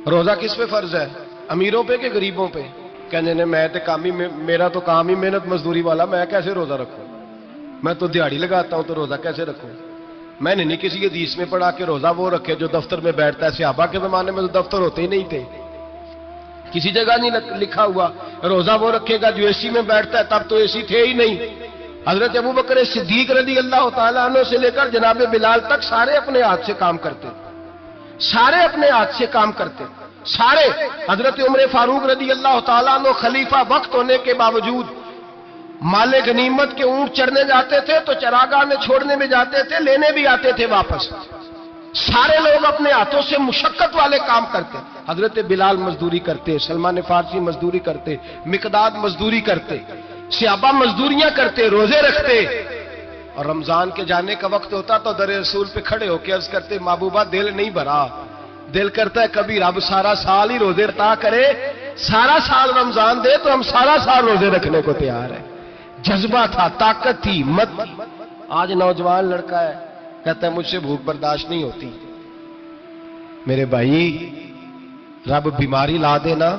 روزہ کس پہ فرض ہے؟ امیروں پہ کہ غریبوں پہ؟ کہنے نے میں تو کام ہی میرا تو کام ہی محنت مزدوری والا، میں کیسے روزہ رکھوں؟ میں تو دیہڑی لگاتا ہوں تو روزہ کیسے رکھوں؟ میں نے نہیں کسی حدیث میں پڑھا کہ روزہ وہ رکھے جو دفتر میں بیٹھتا ہے۔ صحابہ کے زمانے میں تو دفتر ہوتے ہی نہیں تھے، کسی جگہ نہیں لکھا ہوا روزہ وہ رکھے گا جو اے سی میں بیٹھتا ہے، تب تو اے سی تھے ہی نہیں۔ حضرت ابوبکر صدیق رضی اللہ تعالیٰ عنہ سے لے کر جناب بلال تک سارے اپنے ہاتھ سے کام کرتے، سارے اپنے ہاتھ سے کام کرتے، سارے۔ حضرت عمر فاروق رضی اللہ تعالیٰ عنہ خلیفہ وقت ہونے کے باوجود مال غنیمت کے اونٹ چرنے جاتے تھے تو چراگاہ میں چھوڑنے میں جاتے تھے، لینے بھی آتے تھے واپس۔ سارے لوگ اپنے ہاتھوں سے مشقت والے کام کرتے۔ حضرت بلال مزدوری کرتے، سلمان فارسی مزدوری کرتے، مقداد مزدوری کرتے، صحابہ مزدوریاں کرتے، روزے رکھتے۔ اور رمضان کے جانے کا وقت ہوتا تو در رسول پہ کھڑے ہو کے عرض کرتے محبوبہ دل نہیں بھرا، دل کرتا ہے کبھی رب سارا سال ہی روزے عطا کرے، سارا سال رمضان دے تو ہم سارا سال روزے رکھنے کو تیار ہیں۔ جذبہ تھا، طاقت تھی، ہمت تھی۔ آج نوجوان لڑکا ہے کہتا ہے مجھ سے بھوک برداشت نہیں ہوتی۔ میرے بھائی رب بیماری لا دینا،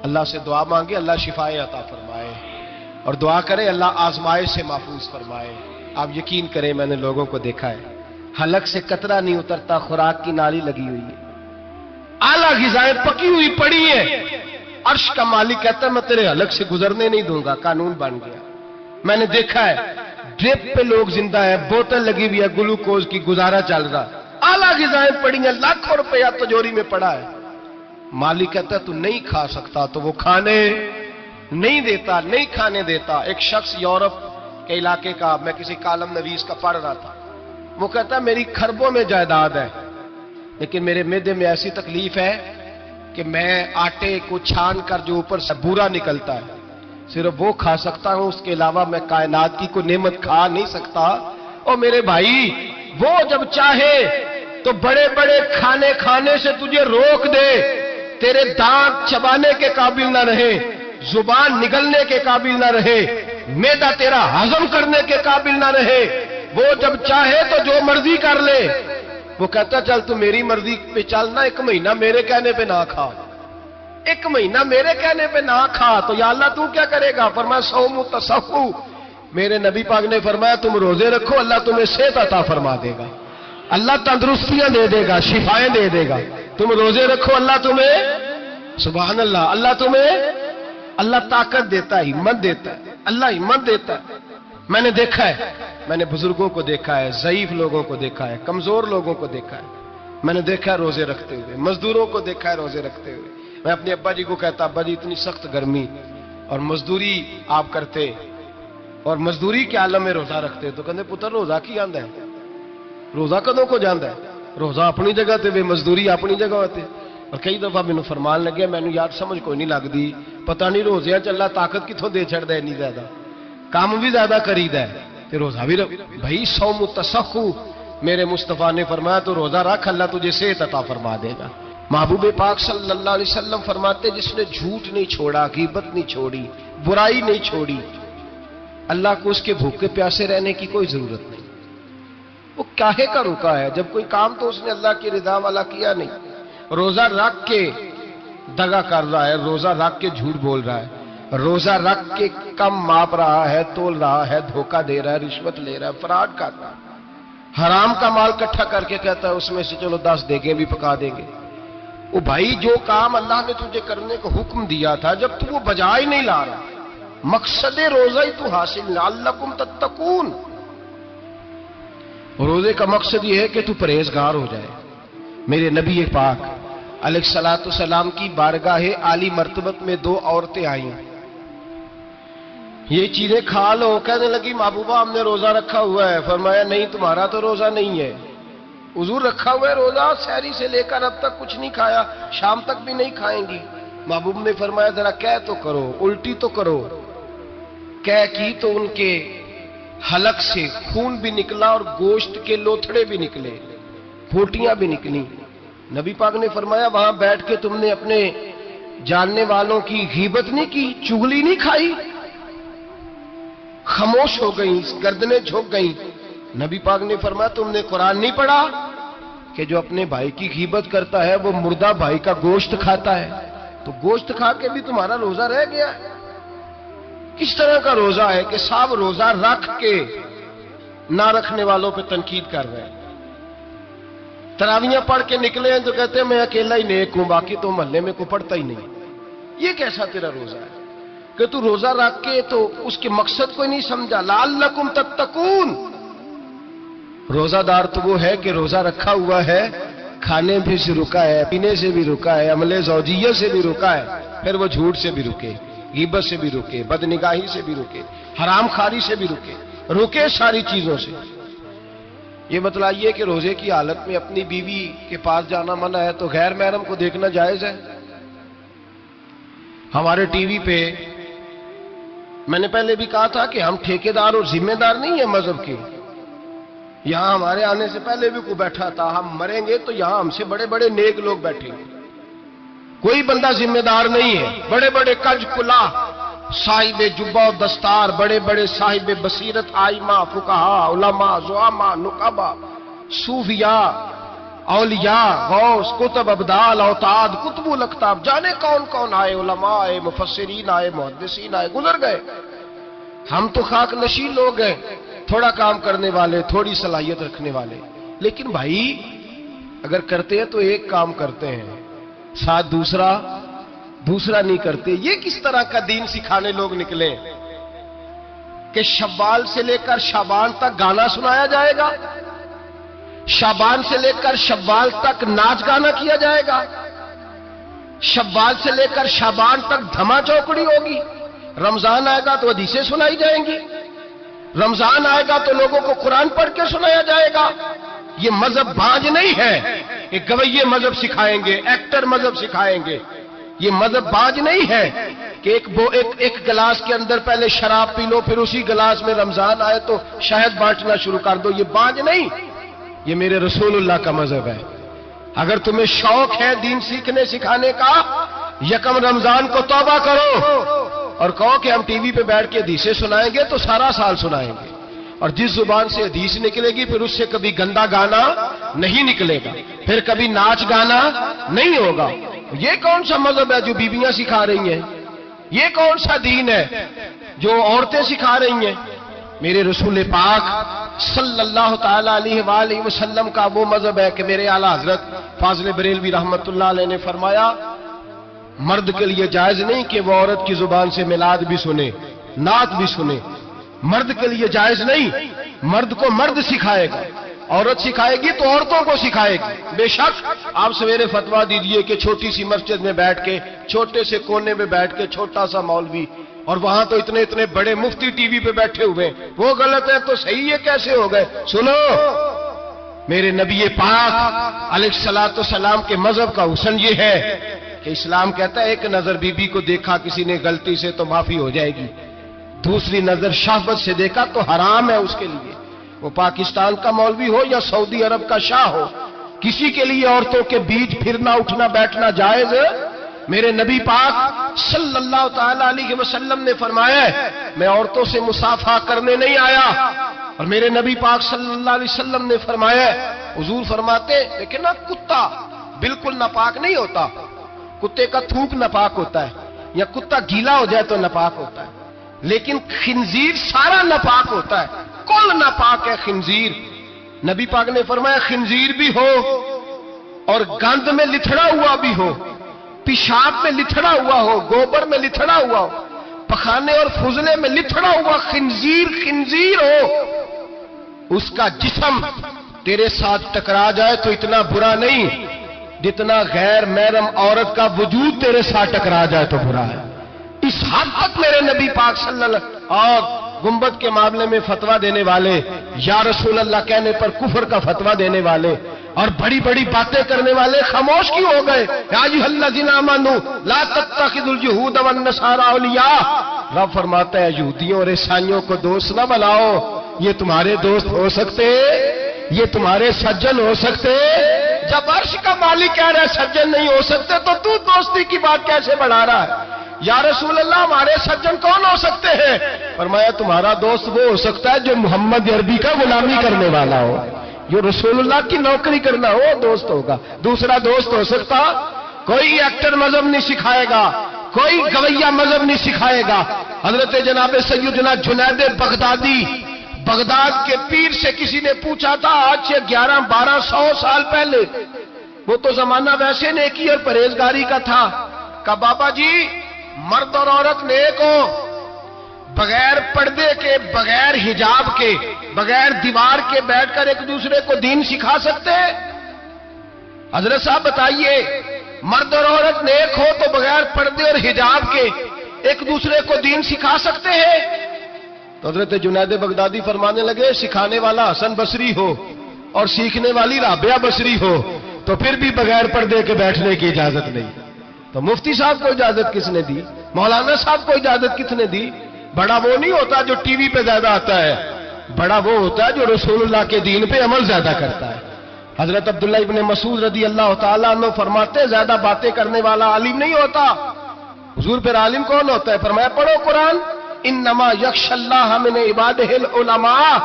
اللہ سے دعا مانگے اللہ شفائے عطا فرمائے، اور دعا کرے اللہ آزمائش سے محفوظ فرمائے۔ آپ یقین کریں میں نے لوگوں کو دیکھا ہے حلق سے قطرہ نہیں اترتا، خوراک کی نالی لگی ہوئی ہے، اعلیٰ غذائیں پکی ہوئی پڑی ہیں، عرش کا مالک کہتا ہے میں تیرے حلق سے گزرنے نہیں دوں گا، قانون بن گیا۔ میں نے دیکھا ہے ڈرپ پہ لوگ زندہ ہے، بوتل لگی ہوئی ہے گلوکوز کی، گزارا چل رہا، اعلیٰ غذائیں پڑی ہیں، لاکھوں روپیہ تجوری میں پڑا ہے۔ مالک کہتا ہے تو نہیں کھا سکتا تو وہ کھانے نہیں دیتا، نہیں کھانے دیتا۔ ایک شخص یورپ کے علاقے کا، میں کسی کالم نویس کا پڑھ رہا تھا، وہ کہتا ہے میری خربوں میں جائیداد ہے لیکن میرے معدے میں ایسی تکلیف ہے کہ میں آٹے کو چھان کر جو اوپر سے بورا نکلتا ہے صرف وہ کھا سکتا ہوں، اس کے علاوہ میں کائنات کی کوئی نعمت کھا نہیں سکتا۔ اور میرے بھائی وہ جب چاہے تو بڑے بڑے کھانے کھانے سے تجھے روک دے، تیرے دانت چبانے کے قابل نہ رہے، زبان نگلنے کے قابل نہ رہے، معدہ تیرا ہضم کرنے کے قابل نہ رہے، وہ جب چاہے تو جو مرضی کر لے۔ وہ کہتا چل تو میری مرضی پہ چلنا، ایک مہینہ میرے کہنے پہ نہ کھا، ایک مہینہ میرے کہنے پہ نہ کھا تو یا اللہ تو کیا کرے گا؟ فرمایا صوم تصحو، میرے نبی پاک نے فرمایا تم روزے رکھو اللہ تمہیں صحت عطا فرما دے گا، اللہ تندرستیاں دے دے گا، شفائیں دے دے گا۔ تم روزے رکھو اللہ تمہیں، سبحان اللہ، اللہ تمہیں، اللہ طاقت دیتا ہے، ہمت دیتا ہے، اللہ ہمت دیتا ہے۔ میں نے دیکھا ہے، میں نے بزرگوں کو دیکھا ہے، ضعیف لوگوں کو دیکھا ہے، کمزور لوگوں کو دیکھا ہے، میں نے دیکھا ہے روزے رکھتے ہوئے، مزدوروں کو دیکھا ہے روزے رکھتے ہوئے۔ میں اپنے ابا جی کو کہتا ابا جی اتنی سخت گرمی اور مزدوری آپ کرتے اور مزدوری کے عالم میں روزہ رکھتے تو کہتے پتر روزہ کی آندا ہے، روزہ کدوں کو جاندا ہے، روزہ اپنی جگہ تے وے مزدوری اپنی جگہ ہوتے۔ اور کئی دفعہ مینوں فرمان لگیا، مینوں یار سمجھ کوئی نہیں لگتی، پتہ نہیں روزیاں چ اللہ طاقت کتوں دے چھڑدا ہے اتنی زیادہ، کام بھی زیادہ کریدا ہے تے روزہ بھی بھائی صوم تصحو، میرے مصطفیٰ نے فرمایا تو روزہ رکھ اللہ تجھے صحت عطا فرما دے گا۔ محبوب پاک صلی اللہ علیہ وسلم فرماتے جس نے جھوٹ نہیں چھوڑا، غیبت نہیں چھوڑی، برائی نہیں چھوڑی، اللہ کو اس کے بھوکے پیاسے رہنے کی کوئی ضرورت نہیں۔ وہ کاہے کا رکا ہے جب کوئی کام تو اس نے اللہ کی رضا والا کیا نہیں۔ روزہ رکھ کے دغا کر رہا ہے، روزہ رکھ کے جھوٹ بول رہا ہے، روزہ رکھ کے کم ماپ رہا ہے، تول رہا ہے، دھوکہ دے رہا ہے، رشوت لے رہا ہے، فراڈ کر رہا ہے، حرام کا مال اکٹھا کر کے کہتا ہے اس میں سے چلو 10 دیگیں بھی پکا دیں گے۔ وہ بھائی جو کام اللہ نے تجھے کرنے کو حکم دیا تھا جب تو وہ بجا ہی نہیں لا رہا، مقصد روزہ ہی تو حاصل لعلکم تتقون، روزے کا مقصد یہ ہے کہ تو پرہیزگار ہو جائے۔ میرے نبی پاک علیہ الصلوۃ والسلام کی بارگاہ عالی مرتبت میں 2 عورتیں آئیں، یہ چیزیں کھا لو، کہنے لگی محبوبہ ہم نے روزہ رکھا ہوا ہے۔ فرمایا نہیں تمہارا تو روزہ نہیں ہے، حضور رکھا ہوا ہے روزہ، سحری سے لے کر اب تک کچھ نہیں کھایا، شام تک بھی نہیں کھائیں گی۔ محبوب نے فرمایا ذرا کہہ تو کرو، الٹی تو کرو۔ کہہ کی تو ان کے حلق سے خون بھی نکلا اور گوشت کے لوتھڑے بھی نکلے، پھوٹیاں بھی نکلی۔ نبی پاک نے فرمایا وہاں بیٹھ کے تم نے اپنے جاننے والوں کی غیبت نہیں کی، چغلی نہیں کھائی؟ خاموش ہو گئیں، گردنیں جھک گئیں۔ نبی پاک نے فرمایا تم نے قرآن نہیں پڑھا؟ کہ جو اپنے بھائی کی غیبت کرتا ہے وہ مردہ بھائی کا گوشت کھاتا ہے، تو گوشت کھا کے بھی تمہارا روزہ رہ گیا ہے۔ کس طرح کا روزہ ہے کہ صاحب روزہ رکھ کے نہ رکھنے والوں پہ تنقید کر رہے ہیں؟ تراویاں پڑھ کے نکلے ہیں تو کہتے ہیں میں اکیلا ہی نیک ہوں، باقی تو محلے میں کوئی پڑھتا ہی نہیں۔ یہ کیسا تیرا روزہ ہے کہ تو روزہ رکھ کے تو اس کے مقصد کو نہیں سمجھا؟ لعلکم تتقون۔ روزہ دار تو وہ ہے کہ روزہ رکھا ہوا ہے، کھانے بھی سے رکا ہے، پینے سے بھی رکا ہے، عمل زوجیہ سے بھی رکا ہے، پھر وہ جھوٹ سے بھی رکے، غیبت سے بھی رکے، بدنگاہی سے بھی رکے، حرام خواری سے بھی رکے ساری چیزوں سے۔ یہ بتلائیے کہ روزے کی حالت میں اپنی بیوی کے پاس جانا منع ہے تو غیر محرم کو دیکھنا جائز ہے؟ ہمارے ٹی وی پہ میں نے پہلے بھی کہا تھا کہ ہم ٹھیکیدار اور ذمہ دار نہیں ہیں مذہب کے۔ یہاں ہمارے آنے سے پہلے بھی کوئی بیٹھا تھا، ہم مریں گے تو یہاں ہم سے بڑے بڑے نیک لوگ بیٹھیں گے، کوئی بندہ ذمہ دار نہیں ہے۔ بڑے بڑے کج کلا، صاحب جبہ و دستار، بڑے بڑے صاحب بصیرت، آئمہ، فقہاء، علماء، زعماء، نقبہ، صوفیاء، اولیاء، غوث، کتب، ابدال، اوتاد، کتب الاقطاب، جانے کون کون آئے، علماء آئے، مفسرین آئے، محدثین آئے، گزر گئے۔ ہم تو خاک نشین لوگ ہیں، تھوڑا کام کرنے والے، تھوڑی صلاحیت رکھنے والے۔ لیکن بھائی اگر کرتے ہیں تو ایک کام کرتے ہیں، ساتھ دوسرا نہیں کرتے۔ یہ کس طرح کا دین سکھانے لوگ نکلے کہ شوال سے لے کر شعبان تک گانا سنایا جائے گا، شعبان سے لے کر شوال تک ناچ گانا کیا جائے گا، شوال سے لے کر شعبان تک دھما چوکڑی ہوگی، رمضان آئے گا تو حدیثیں سنائی جائیں گی، رمضان آئے گا تو لوگوں کو قرآن پڑھ کے سنایا جائے گا۔ یہ مذہب بانج نہیں ہے کہ گویے مذہب سکھائیں گے، ایکٹر مذہب سکھائیں گے۔ یہ مذہب بانج نہیں ہے کہ ایک گلاس کے اندر پہلے شراب پی لو، پھر اسی گلاس میں رمضان آئے تو شہد بانٹنا شروع کر دو۔ یہ بانج نہیں، یہ میرے رسول اللہ کا مذہب ہے۔ اگر تمہیں شوق ہے دین سیکھنے سکھانے کا، یکم رمضان کو توبہ کرو اور کہو کہ ہم ٹی وی پہ بیٹھ کے حدیثیں سنائیں گے تو سارا سال سنائیں گے، اور جس زبان سے حدیث نکلے گی پھر اس سے کبھی گندا گانا نہیں نکلے گا، پھر کبھی ناچ گانا نہیں ہوگا۔ یہ کون سا مذہب ہے جو بیویاں سکھا رہی ہیں؟ یہ کون سا دین ہے جو عورتیں سکھا رہی ہیں؟ میرے رسول پاک صلی اللہ تعالی علیہ وآلہ وسلم کا وہ مذہب ہے کہ میرے اعلیٰ حضرت فاضل بریلوی رحمت اللہ علیہ نے فرمایا، مرد کے لیے جائز نہیں کہ وہ عورت کی زبان سے میلاد بھی سنے، نعت بھی سنے۔ مرد کے لیے جائز نہیں، مرد کو مرد سکھائے گا، عورت سکھائے گی تو عورتوں کو سکھائے گی۔ بے شک آپ سویرے فتویٰ دیجئے کہ چھوٹی سی مسجد میں بیٹھ کے، چھوٹے سے کونے میں بیٹھ کے چھوٹا سا مولوی، اور وہاں تو اتنے بڑے مفتی ٹی وی پہ بیٹھے ہوئے ہیں، وہ غلط ہے تو صحیح ہے کیسے ہو گئے؟ سنو، میرے نبی پاک علیہ الصلوۃ والسلام کے مذہب کا حسن یہ ہے کہ اسلام کہتا ہے ایک نظر بی بی کو دیکھا کسی نے غلطی سے تو معافی ہو جائے گی، دوسری نظر شہوت سے دیکھا تو حرام ہے اس کے لیے، وہ پاکستان کا مولوی ہو یا سعودی عرب کا شاہ ہو، کسی کے لیے عورتوں کے بیچ پھرنا اٹھنا بیٹھنا جائز ہے؟ میرے نبی پاک صلی اللہ تعالی علیہ وسلم نے فرمایا ہے میں عورتوں سے مصافحہ کرنے نہیں آیا، اور میرے نبی پاک صلی اللہ علیہ وسلم نے فرمایا ہے، حضور فرماتے لیکن نا کتا بالکل ناپاک نہیں ہوتا، کتے کا تھوک ناپاک ہوتا ہے، یا کتا گیلا ہو جائے تو ناپاک ہوتا ہے، لیکن خنزیر سارا ناپاک ہوتا ہے، کل ناپاک ہے خنزیر۔ نبی پاک نے فرمایا خنزیر بھی ہو اور گند میں لتھڑا ہوا بھی ہو، پیشاب میں لتھڑا ہوا ہو، گوبر میں لتھڑا ہوا ہو، پخانے اور فضلے میں لتھڑا ہوا خنزیر ہو، اس کا جسم تیرے ساتھ ٹکرا جائے تو اتنا برا نہیں جتنا غیر محرم عورت کا وجود تیرے ساتھ ٹکرا جائے تو برا ہے۔ اس حد تک میرے نبی پاک صلی اللہ علیہ وسلم اور گنبد کے معاملے میں فتویٰ دینے والے، یا رسول اللہ کہنے پر کفر کا فتویٰ دینے والے اور بڑی بڑی باتیں کرنے والے خاموش کیوں ہو گئے؟ یا ایھا الذین آمنوا لا تتخذوا اليہود والنصارى اولیاء، رب فرماتا ہے یہودیوں اور عیسائیوں کو دوست نہ بناؤ، یہ تمہارے دوست ہو سکتے، یہ تمہارے سجن ہو سکتے؟ جب عرش کا مالک کہہ رہا ہے سجن نہیں ہو سکتے تو دوستی کی بات کیسے بڑھا رہا ہے؟ یا رسول اللہ ہمارے سجن کون ہو سکتے ہیں؟ فرمایا تمہارا دوست وہ ہو سکتا ہے جو محمد عربی کا غلامی کرنے والا ہو، جو رسولullah کی نوکری کرنا وہ دوست ہوگا. دوسرا دوست ہو سکتا؟ کوئی ایکٹر مذہب نہیں سکھائے گا, کوئی گویہ مذہب نہیں سکھائے گا. حضرت جناب سیدنا جنید بغدادی, بغداد کے پیر سے کسی نے پوچھا تھا آج سے 1100-1200 سال پہلے, وہ تو زمانہ ویسے نیکی اور پرہیزگاری کا تھا, کہ بابا جی مرد اور عورت نیک ہو, بغیر پردے کے, بغیر حجاب کے, بغیر دیوار کے بیٹھ کر ایک دوسرے کو دین سکھا سکتے ہیں؟ حضرت صاحب بتائیے, مرد اور عورت نیک ہو تو بغیر پردے اور حجاب کے ایک دوسرے کو دین سکھا سکتے ہیں؟ تو حضرت جنید بغدادی فرمانے لگے سکھانے والا حسن بصری ہو اور سیکھنے والی رابعہ بصری ہو تو پھر بھی بغیر پردے کے بیٹھنے کی اجازت نہیں. تو مفتی صاحب کو اجازت کس نے دی؟ مولانا صاحب کو اجازت کس نے دی؟ بڑا وہ نہیں ہوتا جو ٹی وی پہ زیادہ آتا ہے, بڑا وہ ہوتا ہے جو رسولullah کے دین پہ عمل زیادہ کرتا ہے. حضرت عبداللہ ابن مسعود رضی اللہ تعالیٰ عنہ فرماتے زیادہ باتیں کرنے والا عالم نہیں ہوتا. حضور پھر عالم کون ہوتا ہے؟ فرمایا پڑھو قرآن, انما یخشی اللہ من عبادہ العلماء.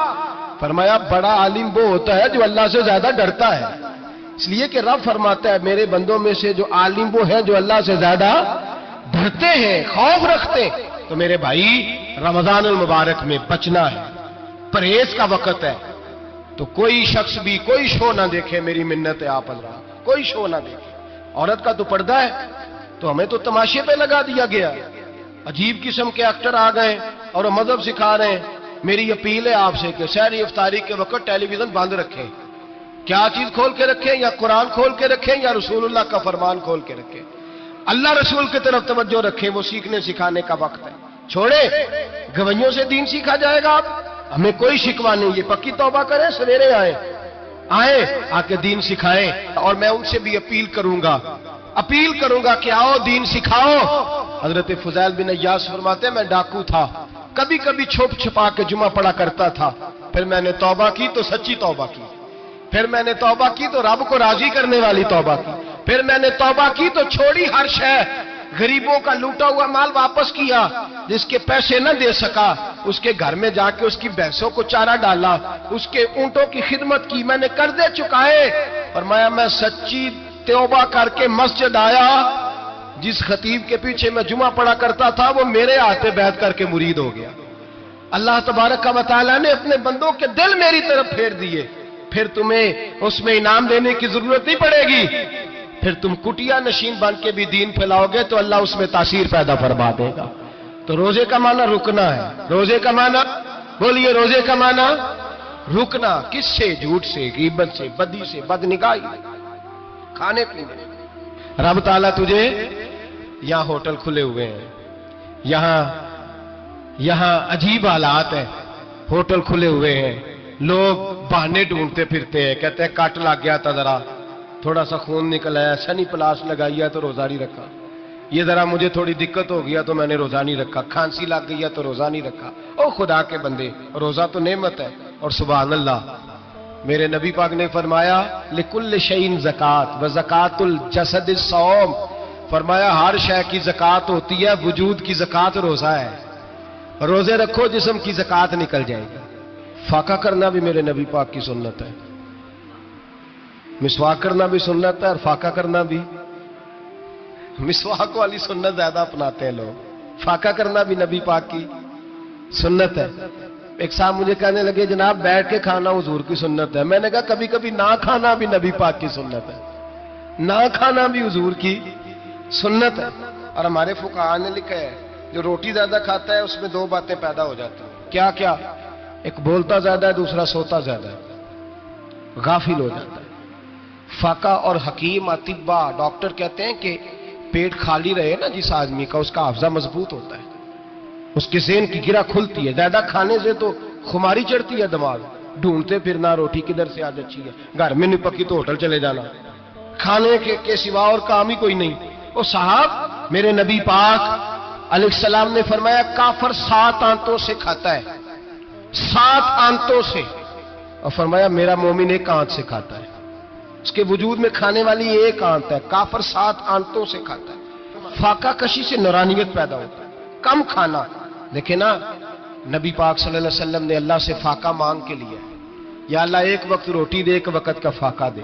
فرمایا بڑا عالم وہ ہوتا ہے جو اللہ سے زیادہ ڈرتا ہے. اس لیے کہ رب فرماتا ہے میرے بندوں میں سے جو عالم وہ ہیں جو اللہ سے زیادہ ڈرتے ہیں, خوف رکھتے ہیں. تو میرے بھائی رمضان المبارک میں بچنا ہے, پرہیز کا وقت ہے, تو کوئی شخص بھی کوئی شو نہ دیکھے, میری منت ہے آپ حضرات, کوئی شو نہ دیکھے. عورت کا تو پردہ ہے, تو ہمیں تو تماشے پہ لگا دیا گیا. عجیب قسم کے ایکٹر آ گئے اور وہ مذہب سکھا رہے ہیں. میری اپیل ہے آپ سے کہ سحری افطاری کے وقت ٹیلی ویژن بند رکھیں. کیا چیز کھول کے رکھیں؟ یا قرآن کھول کے رکھیں یا رسولullah کا فرمان کھول کے رکھیں. اللہ رسول کی طرف توجہ رکھیں, وہ سیکھنے سکھانے کا وقت ہے. چھوڑے گویوں سے دین سیکھا جائے گا. ہمیں کوئی شکوہ نہیں, یہ پکی توبہ کریں, سویرے آئیں آ کے دین سکھائیں. اور میں ان سے بھی اپیل کروں گا کہ آؤ دین سکھاؤ. حضرت فضیل بن ایاس فرماتے ہیں میں ڈاکو تھا, کبھی کبھی چھپ چھپا کے جمعہ پڑھا کرتا تھا, پھر میں نے توبہ کی تو سچی توبہ کی, پھر میں نے توبہ کی تو رب کو راضی کرنے والی توبہ کی, پھر میں نے توبہ کی تو چھوڑی ہر شے, غریبوں کا لوٹا ہوا مال واپس کیا, جس کے پیسے نہ دے سکا اس کے گھر میں جا کے اس کی بھینسوں کو چارہ ڈالا, اس کے اونٹوں کی خدمت کی, میں نے قرضے چکائے. فرمایا میں سچی توبہ کر کے مسجد آیا, جس خطیب کے پیچھے میں جمعہ پڑھا کرتا تھا وہ میرے ہاتھ بیعت کر کے مرید ہو گیا. اللہ تبارک و تعالیٰ نے اپنے بندوں کے دل میری طرف پھیر دیے, پھر تمہیں اس میں انعام دینے کی ضرورت نہیں پڑے گی. پھر تم کٹیا نشین بن کے بھی دین پھیلاؤ گے تو اللہ اس میں تاثیر پیدا فرما دے گا. تو روزے کا معنی رکنا ہے. روزے کا معنی بولیے, روزے کا معنی رکنا. کس سے؟ جھوٹ سے, غیبت سے, بدی سے, بدنگاہی, کھانے پینے. رب تعالیٰ تجھے, یہاں ہوٹل کھلے ہوئے ہیں, یہاں عجیب حالات ہیں, ہوٹل کھلے ہوئے ہیں, لوگ بہانے ڈھونڈتے پھرتے ہیں, کہتے ہیں کٹ لگ گیا تھا, ذرا تھوڑا سا خون نکل آیا, سنی پلاس لگائی ہے تو روزہ نہیں رکھا, یہ ذرا مجھے تھوڑی دقت ہو گیا تو میں نے روزہ نہیں رکھا, کھانسی لگ گئی ہے تو روزہ نہیں رکھا. او خدا کے بندے, روزہ تو نعمت ہے. اور سبحان اللہ, میرے نبی پاک نے فرمایا لکل شیء زکات و زکات الجسد الصوم. فرمایا ہر شے کی زکات ہوتی ہے, وجود کی زکات روزہ ہے. روزے رکھو جسم کی زکات نکل جائے گی. فاقہ کرنا بھی میرے نبی پاک کی سنت ہے, مسواک کرنا بھی سنت ہے, اور فاقہ کرنا بھی. مسواک والی سنت زیادہ اپناتے ہیں لوگ, فاقہ کرنا بھی نبی پاک کی سنت ہے. ایک صاحب مجھے کہنے لگے جناب بیٹھ کے کھانا حضور کی سنت ہے. میں نے کہا کبھی کبھی نہ کھانا بھی نبی پاک کی سنت ہے, نہ کھانا بھی حضور کی سنت ہے. اور ہمارے فقہاء نے لکھا ہے جو روٹی زیادہ کھاتا ہے اس میں دو باتیں پیدا ہو جاتی ہیں. کیا کیا؟ ایک بولتا زیادہ ہے, دوسرا سوتا زیادہ ہے, غافل ہو جاتا ہے. فقہ اور حکیم اطباء ڈاکٹر کہتے ہیں کہ پیٹ خالی رہے نا جس آدمی کا, اس کا حافظہ مضبوط ہوتا ہے, اس کے ذہن کی گرہ کھلتی ہے. زیادہ کھانے سے تو خماری چڑھتی ہے, دماغ ڈھونڈتے پھرنا, روٹی کدھر سے آج اچھی ہے, گھر میں نہیں پکی تو ہوٹل چلے جانا, کھانے کے سوا اور کام ہی کوئی نہیں. وہ صاحب میرے نبی پاک علیہ السلام نے فرمایا کافر 7 آنتوں سے کھاتا ہے, 7 آنتوں سے. اور فرمایا میرا مومن 1 آنت سے کھاتا ہے. اس کے وجود میں کھانے والی 1 آنت ہے, کافر 7 آنتوں سے کھاتا ہے. فاقہ کشی سے نورانیت پیدا ہوتا ہے, کم کھانا. دیکھیں نا نبی پاک صلی اللہ علیہ وسلم نے اللہ سے فاقہ مانگ کے لیا, یا اللہ ایک وقت روٹی دے، ایک وقت کا فاقہ دے.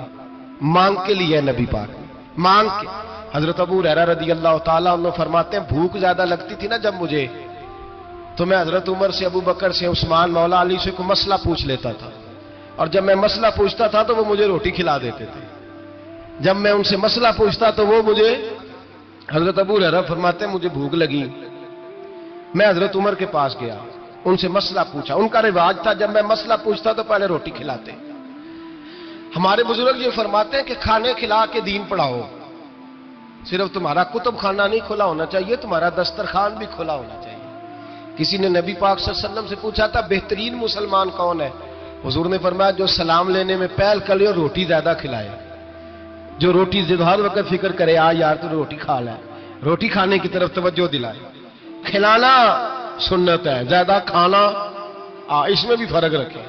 مانگ کے لیے نبی پاک مانگ کے. حضرت ابو ہریرہ رضی اللہ تعالیٰ عنہ فرماتے ہیں بھوک زیادہ لگتی تھی نا جب مجھے، تو میں حضرت عمر سے، ابو بکر سے، عثمان، مولا علی سے کوئی مسئلہ پوچھ لیتا تھا، اور جب میں مسئلہ پوچھتا تھا تو وہ مجھے روٹی کھلا دیتے تھے. جب میں ان سے مسئلہ پوچھتا تو وہ مجھے، حضرت ابو ہریرہ فرماتے ہیں مجھے بھوک لگی، میں حضرت عمر کے پاس گیا، ان سے مسئلہ پوچھا. ان کا رواج تھا جب میں مسئلہ پوچھتا تو پہلے روٹی کھلاتے. ہمارے بزرگ یہ فرماتے ہیں کہ کھانے کھلا کے دین پڑھاؤ. صرف تمہارا کتب خانہ نہیں کھلا ہونا چاہیے، تمہارا دسترخوان بھی کھلا ہونا چاہیے. کسی نے نبی پاک صلی اللہ علیہ وسلم سے پوچھا تھا بہترین مسلمان کون ہے؟ حضور نے فرمایا جو سلام لینے میں پہل کرے اور روٹی زیادہ کھلائے. جو روٹی ہر وقت فکر کرے یار تو روٹی کھا لے، روٹی کھانے کی طرف توجہ دلائے. کھلانا سنت ہے، زیادہ کھانا اس میں بھی فرق رکھے.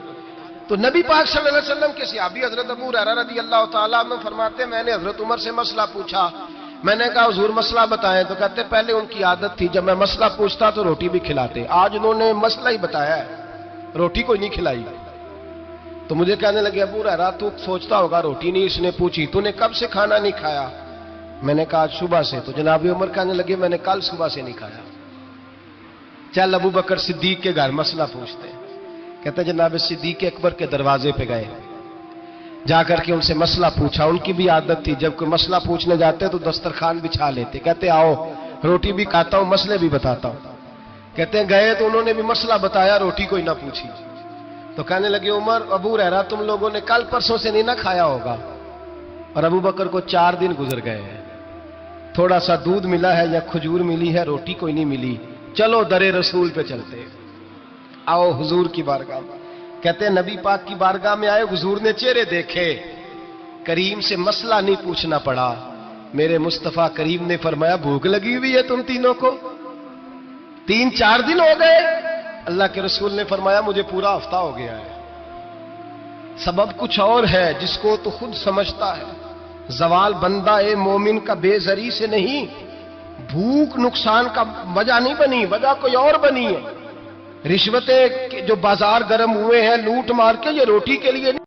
تو نبی پاک صلی اللہ علیہ وسلم کے صحابی حضرت ابو ہریرہ رضی اللہ تعالیٰ عنہ فرماتے ہیں میں نے حضرت عمر سے مسئلہ پوچھا. میں نے کہا حضور مسئلہ بتائیں، تو کہتے پہلے ان کی عادت تھی جب میں مسئلہ پوچھتا تو روٹی بھی کھلاتے. آج انہوں نے مسئلہ ہی بتایا ہے، روٹی کوئی نہیں کھلائی. تو مجھے کہنے لگے ابو ہریرہ تو سوچتا ہوگا روٹی نہیں اس نے پوچھی، تو نے کب سے کھانا نہیں کھایا؟ میں نے کہا آج صبح سے. تو جناب عمر کہنے لگے میں نے کل صبح سے نہیں کھایا. چل ابو بکر صدیق کے گھر مسئلہ پوچھتے ہیں. کہتے ہیں جناب صدیق اکبر کے دروازے پہ گئے، جا کر کے ان سے مسئلہ پوچھا. ان کی بھی عادت تھی جب کوئی مسئلہ پوچھنے جاتے تو دسترخوان بچھا لیتے. کہتے آؤ روٹی بھی کھاتا ہوں مسئلے بھی بتاتا ہوں. کہتے ہیں گئے تو انہوں نے بھی مسئلہ بتایا، روٹی کوئی نہ پوچھی. تو کہنے لگے عمر ابو ہریرہ تم لوگوں نے کل پرسوں سے نہیں نہ کھایا ہوگا. اور ابو بکر کو 4 دن گزر گئے ہیں، تھوڑا سا دودھ ملا ہے یا کھجور ملی ہے، روٹی کوئی نہیں ملی. چلو در رسول پہ چلتے، آؤ حضور کی بارگاہ میں. کہتے ہیں نبی پاک کی بارگاہ میں آئے، حضور نے چہرے دیکھے، کریم سے مسئلہ نہیں پوچھنا پڑا. میرے مصطفیٰ کریم نے فرمایا بھوک لگی ہوئی ہے تم تینوں کو؟ 3-4 دن ہو گئے. اللہ کے رسول نے فرمایا مجھے پورا ہفتہ ہو گیا ہے. سبب کچھ اور ہے جس کو تو خود سمجھتا ہے. زوال بندہ مومن کا بے زری سے نہیں، بھوک نقصان کا وجہ نہیں بنی، وجہ کوئی اور بنی ہے. رشوتیں جو بازار گرم ہوئے ہیں لوٹ مار کے، یہ روٹی کے لیے نہیں.